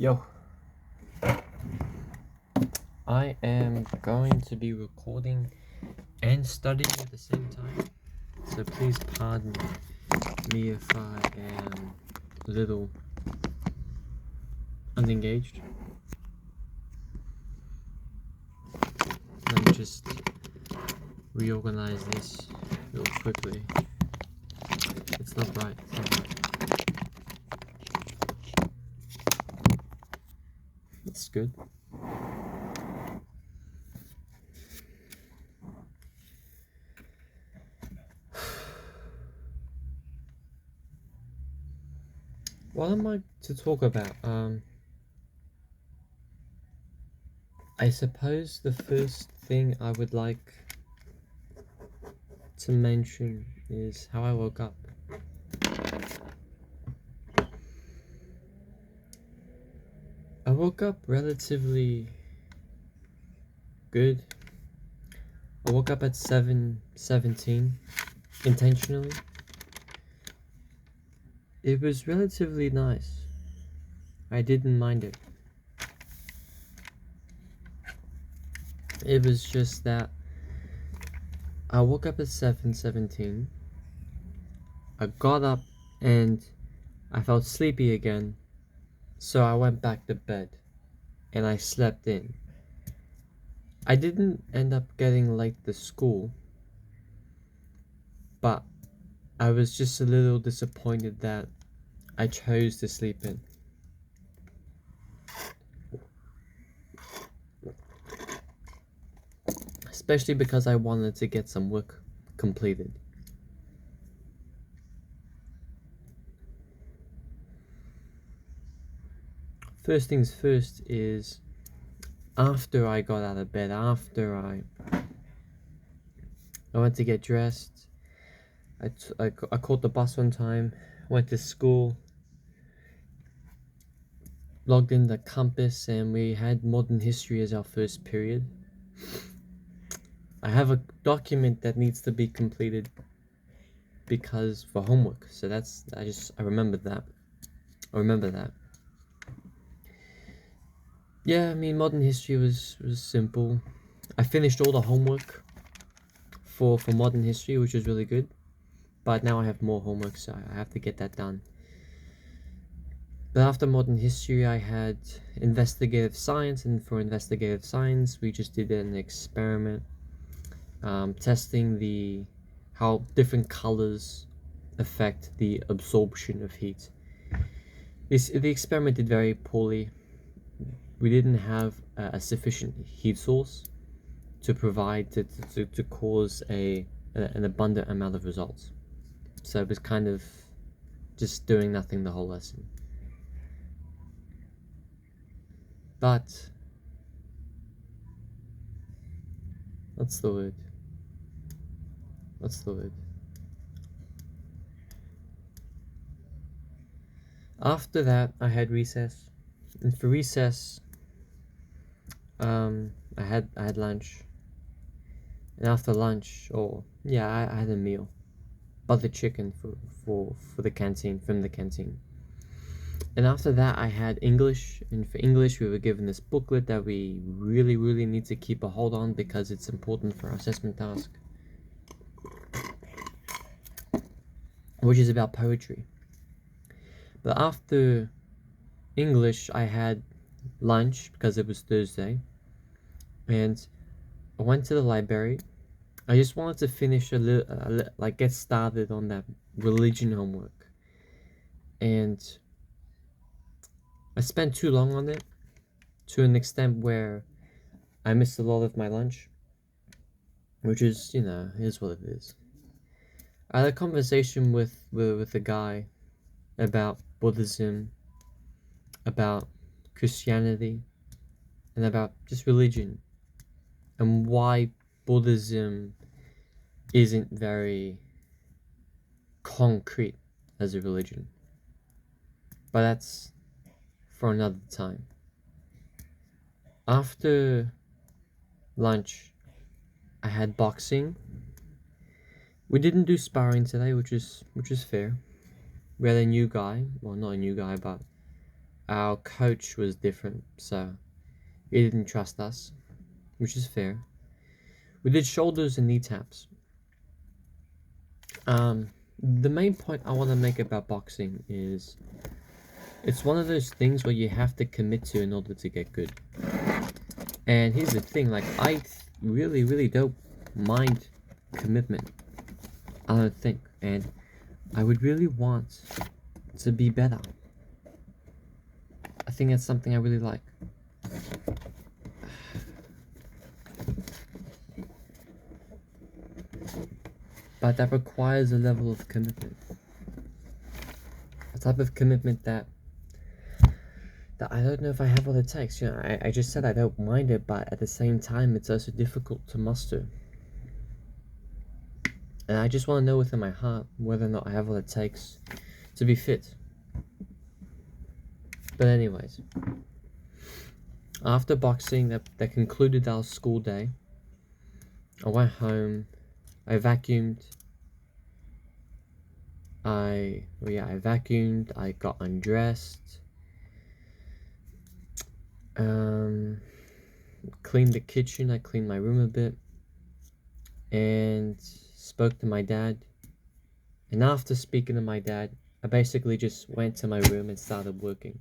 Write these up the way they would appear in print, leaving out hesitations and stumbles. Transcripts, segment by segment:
Yo, I am going to be recording and studying at the same time, so please pardon me if I am a little unengaged. Let me just reorganize this real quickly. It's not right. That's good. What am I to talk about? I suppose the first thing I would like to mention is how I woke up. I woke up relatively good. I woke up at 7:17 intentionally. It was relatively nice. I didn't mind it. It was just that I woke up at 7:17. I got up and I felt sleepy again, so I went back to bed and I slept in. I didn't end up getting late to school, but I was just a little disappointed that I chose to sleep in. Especially because I wanted to get some work completed. First things first is, after I got out of bed, after I went to get dressed, I caught the bus on time, went to school, logged in the Compass, and we had modern history as our first period. I have a document that needs to be completed because for homework, so I remember that. Yeah, I mean, modern history was simple. I finished all the homework for modern history, which was really good, but now I have more homework, so I have to get that done. But after modern history, I had investigative science, and for investigative science, we just did an experiment testing how different colors affect the absorption of heat. The experiment did very poorly. We didn't have a sufficient heat source to provide to cause an abundant amount of results. So it was kind of just doing nothing the whole lesson. But what's the word? After that, I had recess, and for recess, I had lunch, and after lunch, I had a meal, butter chicken for the canteen, from the canteen. And after that, I had English, and for English, we were given this booklet that we really need to keep a hold on because it's important for our assessment task, which is about poetry. But after English, I had lunch because it was Thursday, and I went to the library. I just wanted to finish get started on that religion homework, and I spent too long on it, to an extent where I missed a lot of my lunch, which is, is what it is. I had a conversation with a guy about Buddhism, about Christianity, and about just religion, and why Buddhism isn't very concrete as a religion. But that's for another time. After lunch, I had boxing. We didn't do sparring today, which is fair. We had a new guy, well, not a new guy, but our coach was different, so he didn't trust us, which is fair. We did shoulders and knee taps. The main point I want to make about boxing is it's one of those things where you have to commit to in order to get good. And here's the thing, like, I really don't mind commitment. I don't think. And I would really want to be better. I think that's something I really like. But that requires a level of commitment. A type of commitment that I don't know if I have what it takes. You know, I just said I don't mind it, but at the same time, it's also difficult to muster. And I just want to know within my heart whether or not I have what it takes to be fit. But anyways, after boxing, that concluded our school day. I went home, I vacuumed, I vacuumed, I got undressed, cleaned the kitchen, I cleaned my room a bit, and spoke to my dad. And after speaking to my dad, I basically just went to my room and started working.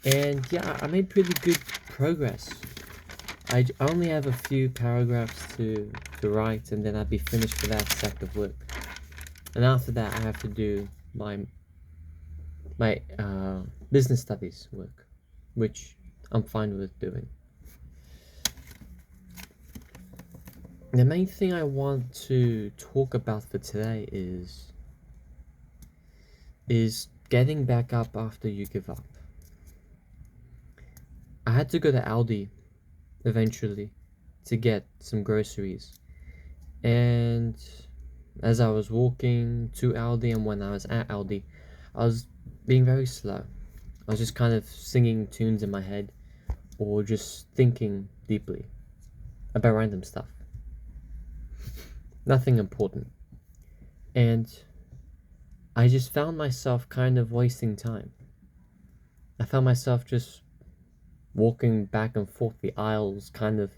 And yeah, I made pretty good progress. I only have a few paragraphs to write, and then I'd be finished with that stack of work. And after that, I have to do my business studies work, which I'm fine with doing. The main thing I want to talk about for today is getting back up after you give up. I had to go to Aldi eventually to get some groceries, and as I was walking to Aldi and when I was at Aldi, I was being very slow. I was just kind of singing tunes in my head or just thinking deeply about random stuff. Nothing important. And I just found myself kind of wasting time. I found myself just walking back and forth the aisles, kind of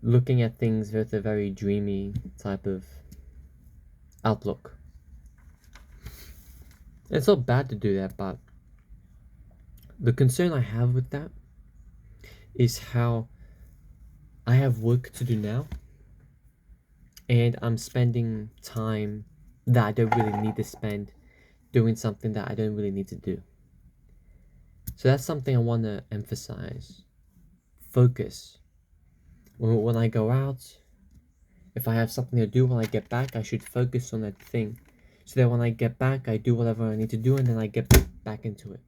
looking at things with a very dreamy type of outlook. It's not bad to do that, but the concern I have with that is how I have work to do now, and I'm spending time that I don't really need to spend doing something that I don't really need to do. So that's something I want to emphasize. Focus. When I go out, if I have something to do when I get back, I should focus on that thing. So that when I get back, I do whatever I need to do and then I get back into it.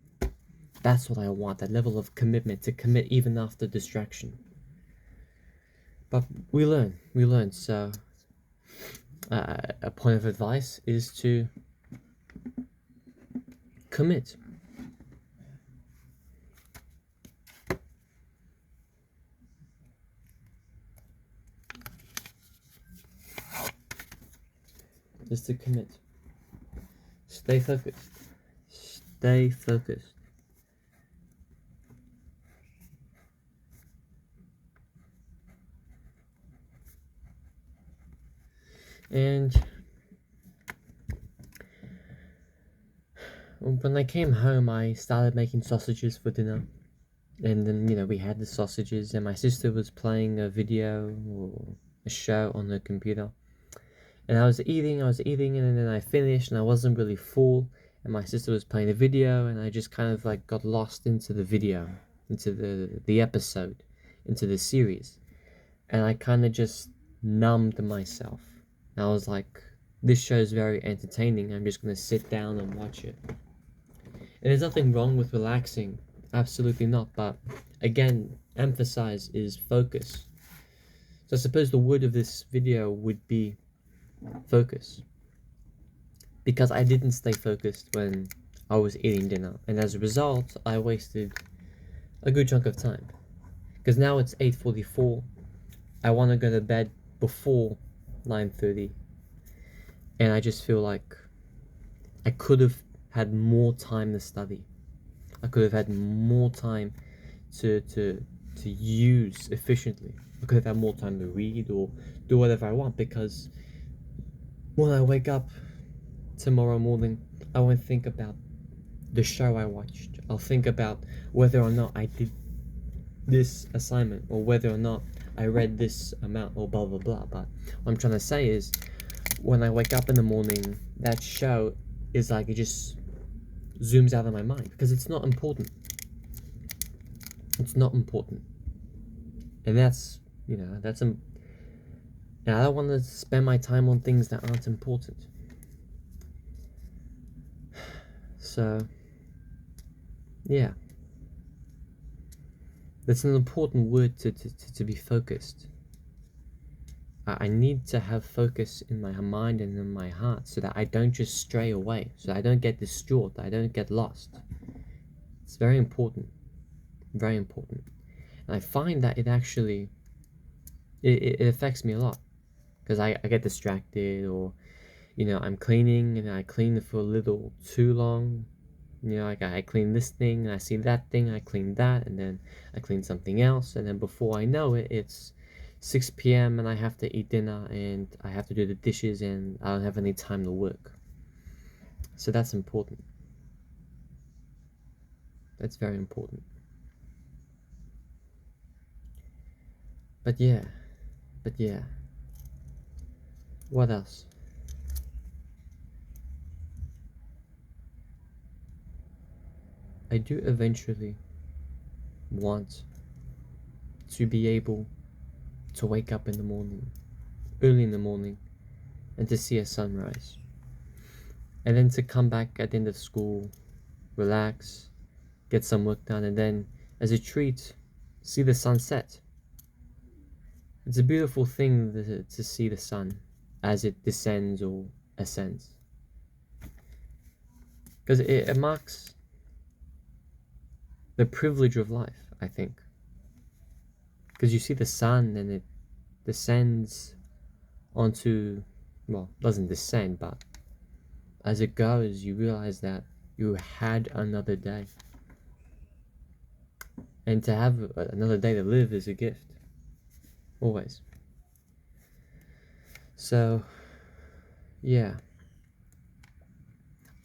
That's what I want, that level of commitment, to commit even after distraction. But we learn. So a point of advice is to commit. Just to commit. Stay focused. Stay focused. And when I came home, I started making sausages for dinner. And then, we had the sausages, and my sister was playing a video or a show on the computer. And I was eating, and then I finished, and I wasn't really full. And my sister was playing the video, and I just kind of like got lost into the video, into the episode, into the series. And I kind of just numbed myself. And I was like, this show is very entertaining. I'm just going to sit down and watch it. And there's nothing wrong with relaxing. Absolutely not. But again, emphasize is focus. So I suppose the word of this video would be focus. Because I didn't stay focused when I was eating dinner. And as a result, I wasted a good chunk of time. Because now it's 8:44. I want to go to bed before 9:30. And I just feel like I could have had more time to study. I could have had more time to use efficiently. I could have had more time to read or do whatever I want, because when I wake up tomorrow morning, I won't think about the show I watched. I'll think about whether or not I did this assignment, or whether or not I read this amount, or blah blah blah. But what I'm trying to say is, when I wake up in the morning, that show is like, it just zooms out of my mind, because it's not important. It's not important. And that's, and I don't want to spend my time on things that aren't important. So, yeah. That's an important word to be focused. I need to have focus in my mind and in my heart, so that I don't just stray away, so that I don't get distraught, I don't get lost. It's very important. Very important. And I find that it actually, it affects me a lot. Because I get distracted, or, I'm cleaning and I clean for a little too long. Like I clean this thing and I see that thing, I clean that, and then I clean something else, and then before I know it, it's 6 p.m. and I have to eat dinner, and I have to do the dishes, and I don't have any time to work. So that's important. That's very important. But yeah. What else? I do eventually want to be able to wake up in the morning, early in the morning, and to see a sunrise. And then to come back at the end of school, relax, get some work done, and then, as a treat, see the sunset. It's a beautiful thing to see the sun as it descends or ascends. Because it marks the privilege of life, I think. Because you see the sun and it descends onto, well, doesn't descend, but as it goes, you realize that you had another day. And to have another day to live is a gift. Always. So, yeah.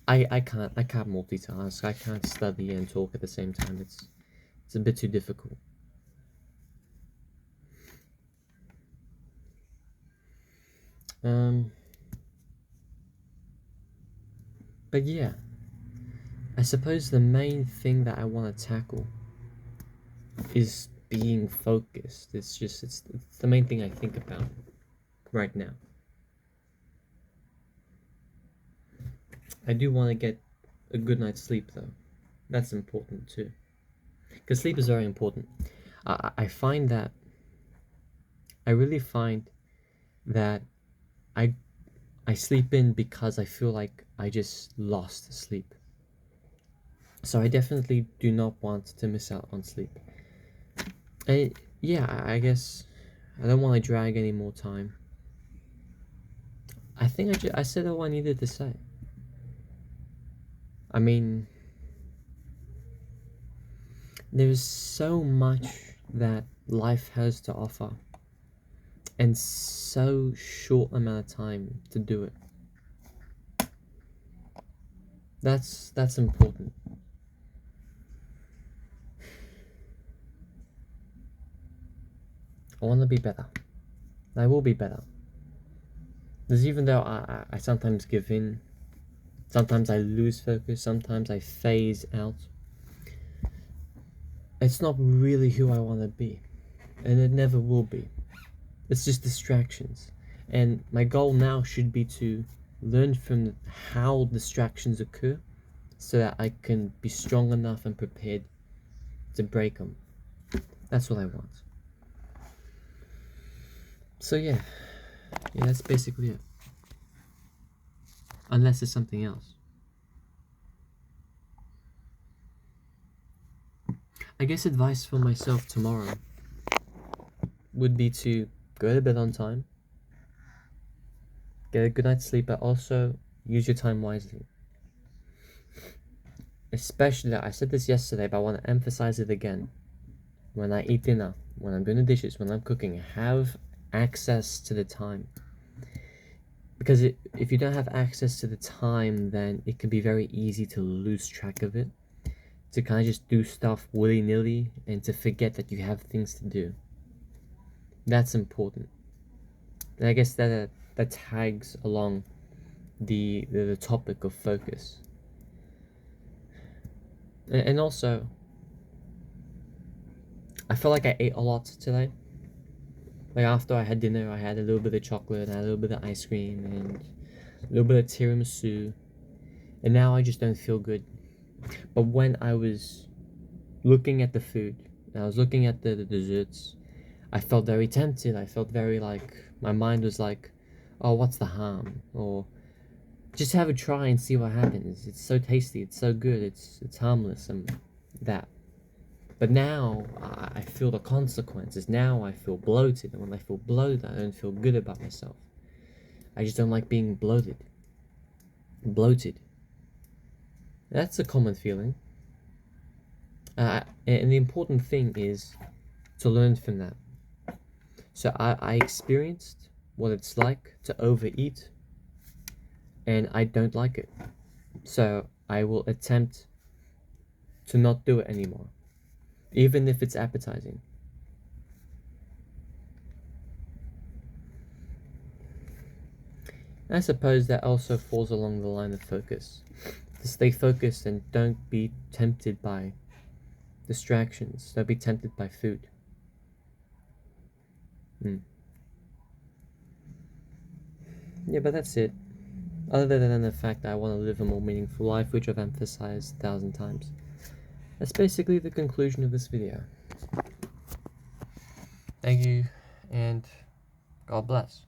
I can't multitask. I can't study and talk at the same time. It's a bit too difficult. But yeah, I suppose the main thing that I want to tackle is being focused. It's the main thing I think about right now. I do want to get a good night's sleep, though. That's important too, because sleep is very important. I find that I really find that I sleep in because I feel like I just lost sleep. So I definitely do not want to miss out on sleep. And yeah, I guess I don't want to drag any more time. I think I said all I needed to say. I mean, there's so much that life has to offer, and so short amount of time to do it. That's important. I want to be better. I will be better. Because even though I sometimes give in, sometimes I lose focus, sometimes I phase out, it's not really who I want to be. And it never will be. It's just distractions. And my goal now should be to learn from how distractions occur, so that I can be strong enough and prepared to break them. That's what I want. So yeah, that's basically it. Unless there's something else. I guess advice for myself tomorrow would be to go to bed on time, get a good night's sleep, but also use your time wisely. especially, I said this yesterday, but I want to emphasize it again. When I eat dinner, when I'm doing the dishes, when I'm cooking, have access to the time. Because if you don't have access to the time, then it can be very easy to lose track of it, to kind of just do stuff willy-nilly, and to forget that you have things to do. That's important. And I guess that tags along the topic of focus. And also, I felt like I ate a lot today. Like after I had dinner, I had a little bit of chocolate, and a little bit of ice cream, and a little bit of tiramisu, and now I just don't feel good. But when I was looking at the food, and I was looking at the desserts, I felt very tempted. I felt very like, my mind was like, oh, what's the harm? Or just have a try and see what happens. It's so tasty, it's so good, it's harmless, and that. But now I feel the consequences. Now I feel bloated, and when I feel bloated, I don't feel good about myself. I just don't like being bloated. Bloated. That's a common feeling. And the important thing is to learn from that. So I experienced what it's like to overeat, and I don't like it. So I will attempt to not do it anymore, even if it's appetizing. I suppose that also falls along the line of focus. To stay focused and don't be tempted by distractions. Don't be tempted by food. Yeah, but that's it. Other than the fact that I want to live a more meaningful life, which I've emphasized 1,000 times. That's basically the conclusion of this video. Thank you, and God bless.